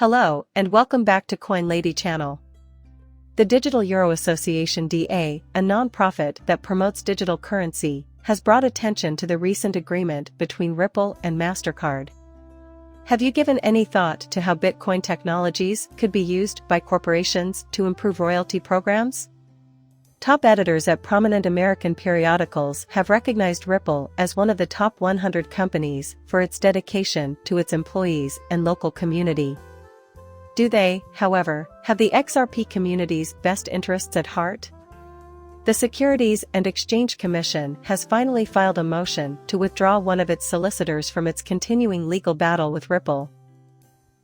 Hello, and welcome back to Coin Lady channel. The Digital Euro Association DA, a non-profit that promotes digital currency, has brought attention to the recent agreement between Ripple and MasterCard. Have you given any thought to how Bitcoin technologies could be used by corporations to improve royalty programs? Top editors at prominent American periodicals have recognized Ripple as one of the top 100 companies for its dedication to its employees and local community. Do they, however, have the XRP community's best interests at heart? The Securities and Exchange Commission has finally filed a motion to withdraw one of its solicitors from its continuing legal battle with Ripple.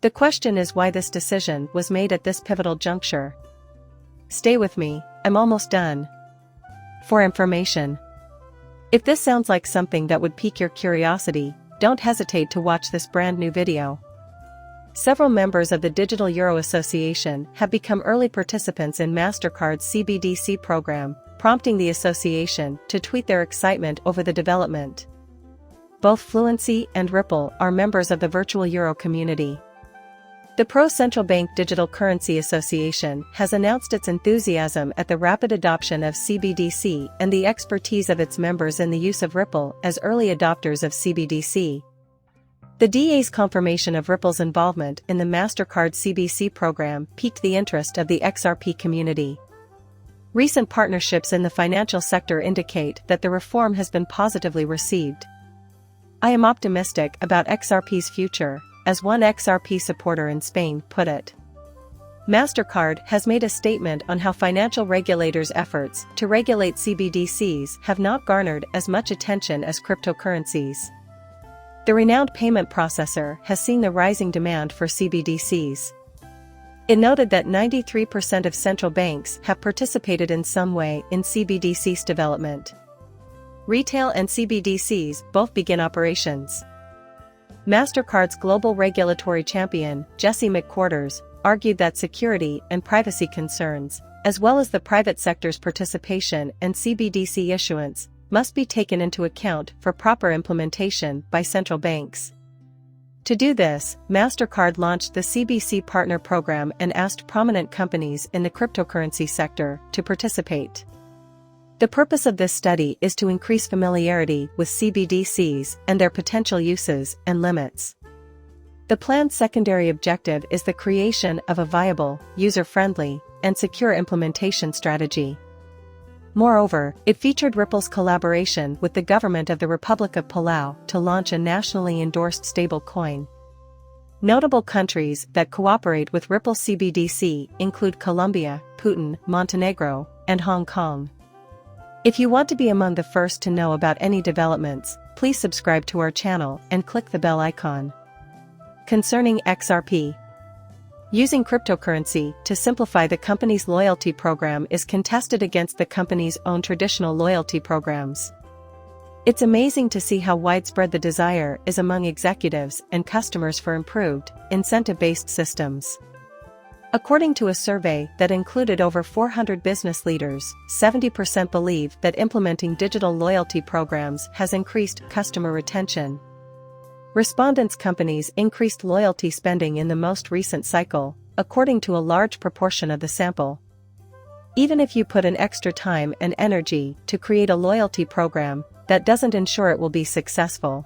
The question is why this decision was made at this pivotal juncture. Stay with me, I'm almost done. For information. If this sounds like something that would pique your curiosity, don't hesitate to watch this brand new video. Several members of the Digital Euro Association have become early participants in MasterCard's CBDC program, prompting the association to tweet their excitement over the development. Both Fluency and Ripple are members of the virtual euro community. The Pro-Central Bank Digital Currency Association has announced its enthusiasm at the rapid adoption of CBDC and the expertise of its members in the use of Ripple as early adopters of CBDC. The DA's confirmation of Ripple's involvement in the MasterCard CBDC program piqued the interest of the XRP community. Recent partnerships in the financial sector indicate that the reform has been positively received. I am optimistic about XRP's future, as one XRP supporter in Spain put it. MasterCard has made a statement on how financial regulators' efforts to regulate CBDCs have not garnered as much attention as cryptocurrencies. The renowned payment processor has seen the rising demand for CBDCs. It noted that 93% of central banks have participated in some way in CBDC's development. Retail and CBDCs both begin operations. MasterCard's global regulatory champion, Jesse McQuarters, argued that security and privacy concerns, as well as the private sector's participation and CBDC issuance, must be taken into account for proper implementation by central banks. To do this, MasterCard launched the CBDC Partner Program and asked prominent companies in the cryptocurrency sector to participate. The purpose of this study is to increase familiarity with CBDCs and their potential uses and limits. The plan's secondary objective is the creation of a viable, user-friendly, and secure implementation strategy. Moreover, it featured Ripple's collaboration with the government of the Republic of Palau to launch a nationally endorsed stablecoin. Notable countries that cooperate with Ripple CBDC include Colombia, Bhutan, Montenegro, and Hong Kong. If you want to be among the first to know about any developments, please subscribe to our channel and click the bell icon. Concerning XRP, using cryptocurrency to simplify the company's loyalty program is contested against the company's own traditional loyalty programs. It's amazing to see how widespread the desire is among executives and customers for improved, incentive-based systems. According to a survey that included over 400 business leaders, 70% believe that implementing digital loyalty programs has increased customer retention. Respondents' companies increased loyalty spending in the most recent cycle, according to a large proportion of the sample. Even if you put in extra time and energy to create a loyalty program, that doesn't ensure it will be successful.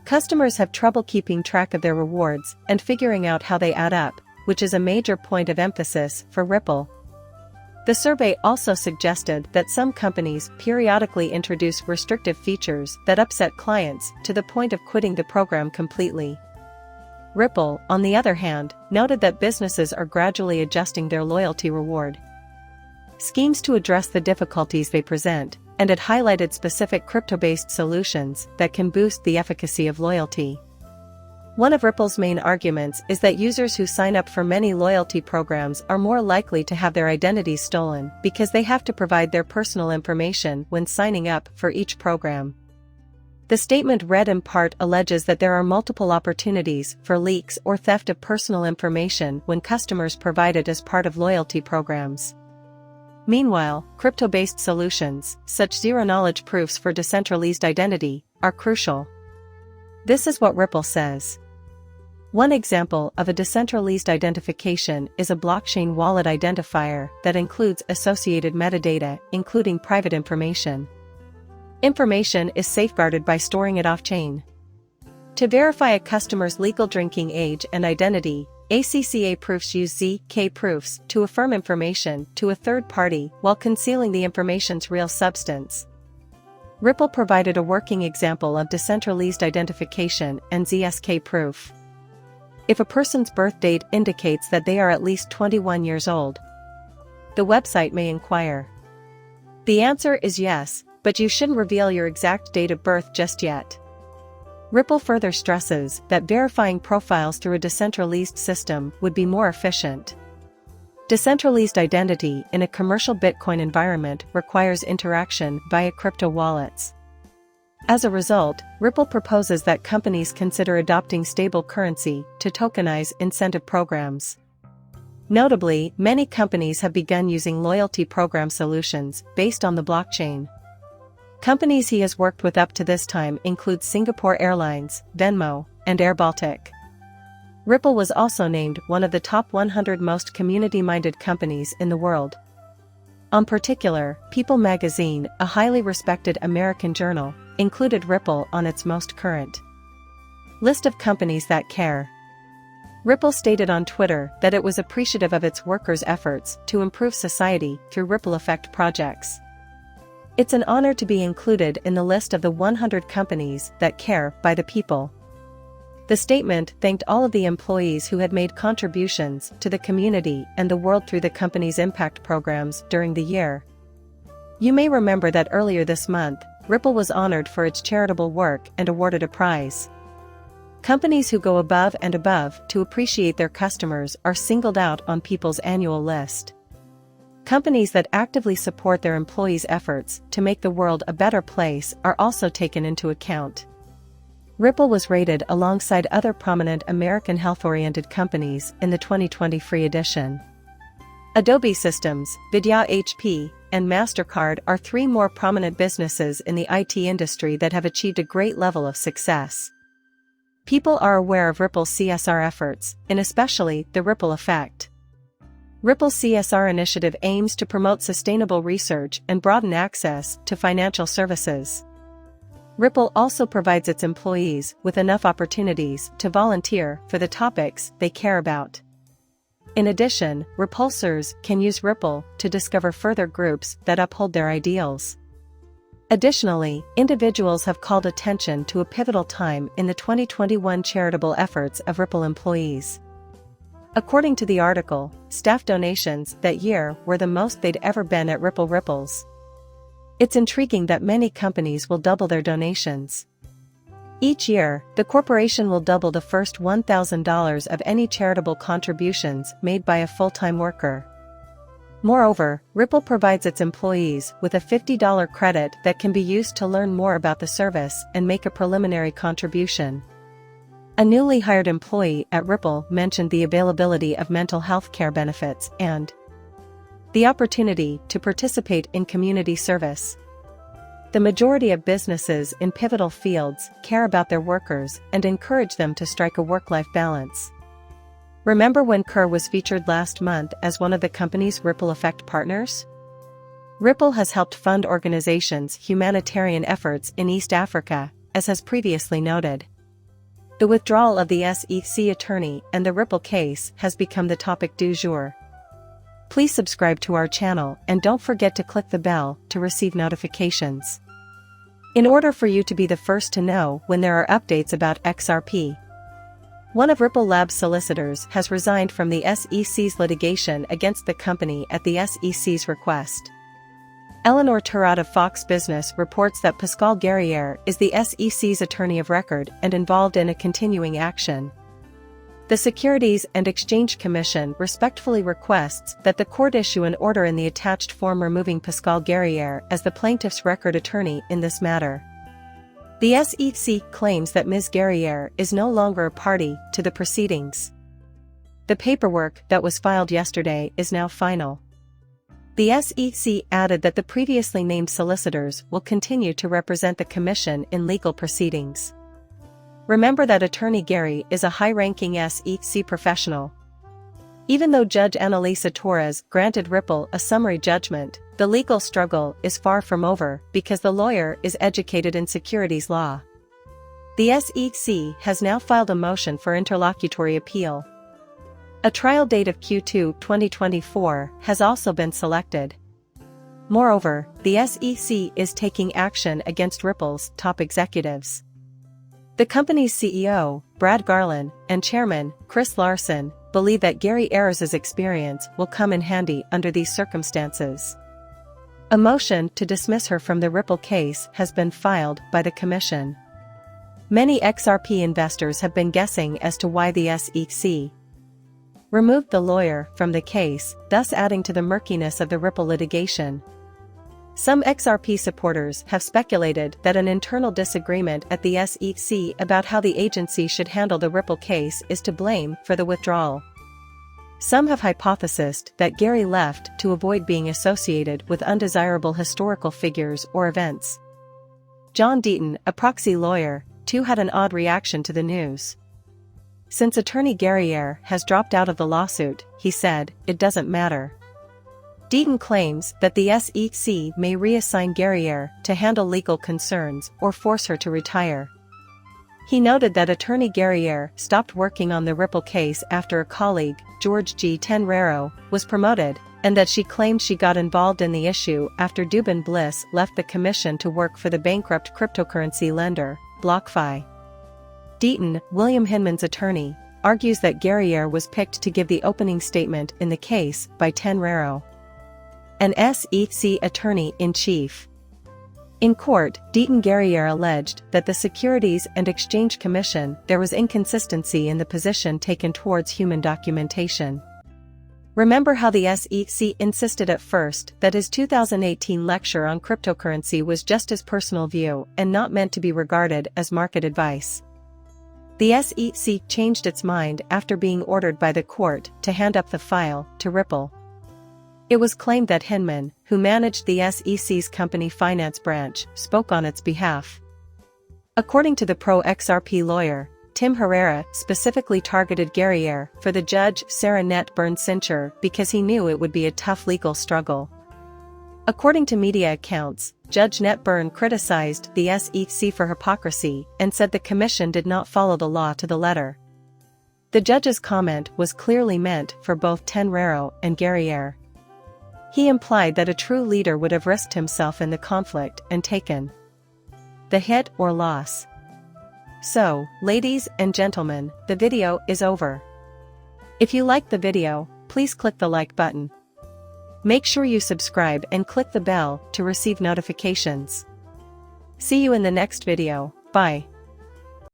Customers have trouble keeping track of their rewards and figuring out how they add up, which is a major point of emphasis for Ripple. The survey also suggested that some companies periodically introduce restrictive features that upset clients to the point of quitting the program completely. Ripple, on the other hand, noted that businesses are gradually adjusting their loyalty reward schemes to address the difficulties they present, and it highlighted specific crypto-based solutions that can boost the efficacy of loyalty. One of Ripple's main arguments is that users who sign up for many loyalty programs are more likely to have their identities stolen because they have to provide their personal information when signing up for each program. The statement read in part alleges that there are multiple opportunities for leaks or theft of personal information when customers provide it as part of loyalty programs. Meanwhile, crypto-based solutions, such zero-knowledge proofs for decentralized identity, are crucial. This is what Ripple says. One example of a decentralized identification is a blockchain wallet identifier that includes associated metadata, including private information. Information is safeguarded by storing it off-chain. To verify a customer's legal drinking age and identity, ACCA proofs use ZK proofs to affirm information to a third party while concealing the information's real substance. Ripple provided a working example of decentralized identification and ZSK proof. If a person's birth date indicates that they are at least 21 years old, the website may inquire. The answer is yes, but you shouldn't reveal your exact date of birth just yet. Ripple further stresses that verifying profiles through a decentralized system would be more efficient. Decentralized identity in a commercial Bitcoin environment requires interaction via crypto wallets. As a result, Ripple proposes that companies consider adopting stable currency to tokenize incentive programs. Notably, many companies have begun using loyalty program solutions based on the blockchain. Companies he has worked with up to this time include Singapore Airlines, Venmo, and airBaltic. Ripple was also named one of the top 100 most community-minded companies in the world. In particular, People magazine, a highly respected American journal, included Ripple on its most current list of companies that care. Ripple stated on Twitter that it was appreciative of its workers' efforts to improve society through ripple effect projects. It's an honor to be included in the list of the 100 companies that care by the people. The statement thanked all of the employees who had made contributions to the community and the world through the company's impact programs during the year. You may remember that earlier this month, Ripple was honored for its charitable work and awarded a prize. Companies who go above and above to appreciate their customers are singled out on People's annual list. Companies that actively support their employees' efforts to make the world a better place are also taken into account. Ripple was rated alongside other prominent American health-oriented companies in the 2020 free edition. Adobe Systems, Vidya HP, and MasterCard are three more prominent businesses in the IT industry that have achieved a great level of success. People are aware of Ripple's CSR efforts, and especially the ripple effect. Ripple's CSR initiative aims to promote sustainable research and broaden access to financial services. Ripple also provides its employees with enough opportunities to volunteer for the topics they care about. In addition, Rippulsers can use Ripple to discover further groups that uphold their ideals. Additionally, individuals have called attention to a pivotal time in the 2021 charitable efforts of Ripple employees. According to the article, staff donations that year were the most they'd ever been at Ripples. It's intriguing that many companies will double their donations. Each year, the corporation will double the first $1,000 of any charitable contributions made by a full-time worker. Moreover, Ripple provides its employees with a $50 credit that can be used to learn more about the service and make a preliminary contribution. A newly hired employee at Ripple mentioned the availability of mental health care benefits and the opportunity to participate in community service. The majority of businesses in pivotal fields care about their workers and encourage them to strike a work-life balance. Remember when Kerr was featured last month as one of the company's ripple effect partners? Ripple has helped fund organizations' humanitarian efforts in East Africa, as has previously noted. The withdrawal of the SEC attorney and the Ripple case has become the topic du jour. Please subscribe to our channel and don't forget to click the bell to receive notifications. In order for you to be the first to know when there are updates about XRP. One of Ripple Labs' solicitors has resigned from the SEC's litigation against the company at the SEC's request. Eleanor Turat of Fox Business reports that Pascal Guerriere is the SEC's attorney of record and involved in a continuing action. The Securities and Exchange Commission respectfully requests that the court issue an order in the attached form removing Pascal Guerriere as the plaintiff's record attorney in this matter. The SEC claims that Ms. Guerriere is no longer a party to the proceedings. The paperwork that was filed yesterday is now final. The SEC added that the previously named solicitors will continue to represent the Commission in legal proceedings. Remember that attorney Gary is a high-ranking SEC professional. Even though Judge Annalisa Torres granted Ripple a summary judgment, the legal struggle is far from over because the lawyer is educated in securities law. The SEC has now filed a motion for interlocutory appeal. A trial date of Q2 2024 has also been selected. Moreover, the SEC is taking action against Ripple's top executives. The company's CEO, Brad Garland, and chairman, Chris Larson, believe that Gary Ayers' experience will come in handy under these circumstances. A motion to dismiss her from the Ripple case has been filed by the commission. Many XRP investors have been guessing as to why the SEC removed the lawyer from the case, thus adding to the murkiness of the Ripple litigation. Some XRP supporters have speculated that an internal disagreement at the SEC about how the agency should handle the Ripple case is to blame for the withdrawal. Some have hypothesized that Gary left to avoid being associated with undesirable historical figures or events. John Deaton, a proxy lawyer, too had an odd reaction to the news. Since attorney Gary Ayers has dropped out of the lawsuit, he said, "It doesn't matter." Deaton claims that the SEC may reassign Gary Ayers to handle legal concerns or force her to retire. He noted that attorney Gary Ayers stopped working on the Ripple case after a colleague, George G. Tenreiro, was promoted, and that she claimed she got involved in the issue after Dubin Bliss left the commission to work for the bankrupt cryptocurrency lender, BlockFi. Deaton, William Hinman's attorney, argues that Gary Ayers was picked to give the opening statement in the case by Tenreiro, an SEC attorney-in-chief. In court, Deaton Gary Ayers alleged that the Securities and Exchange Commission there was inconsistency in the position taken towards human documentation. Remember how the SEC insisted at first that his 2018 lecture on cryptocurrency was just his personal view and not meant to be regarded as market advice. The SEC changed its mind after being ordered by the court to hand up the file to Ripple. It was claimed that Hinman, who managed the SEC's company finance branch, spoke on its behalf. According to the pro-XRP lawyer, Tim Herrera specifically targeted Gary Ayers for the judge Sarah Net Byrne censure because he knew it would be a tough legal struggle. According to media accounts, Judge Net Byrne criticized the SEC for hypocrisy and said the commission did not follow the law to the letter. The judge's comment was clearly meant for both Tenreiro and Gary Ayers. He implied that a true leader would have risked himself in the conflict and taken the hit or loss. So, ladies and gentlemen, the video is over. If you liked the video, please click the like button. Make sure you subscribe and click the bell to receive notifications. See you in the next video. Bye.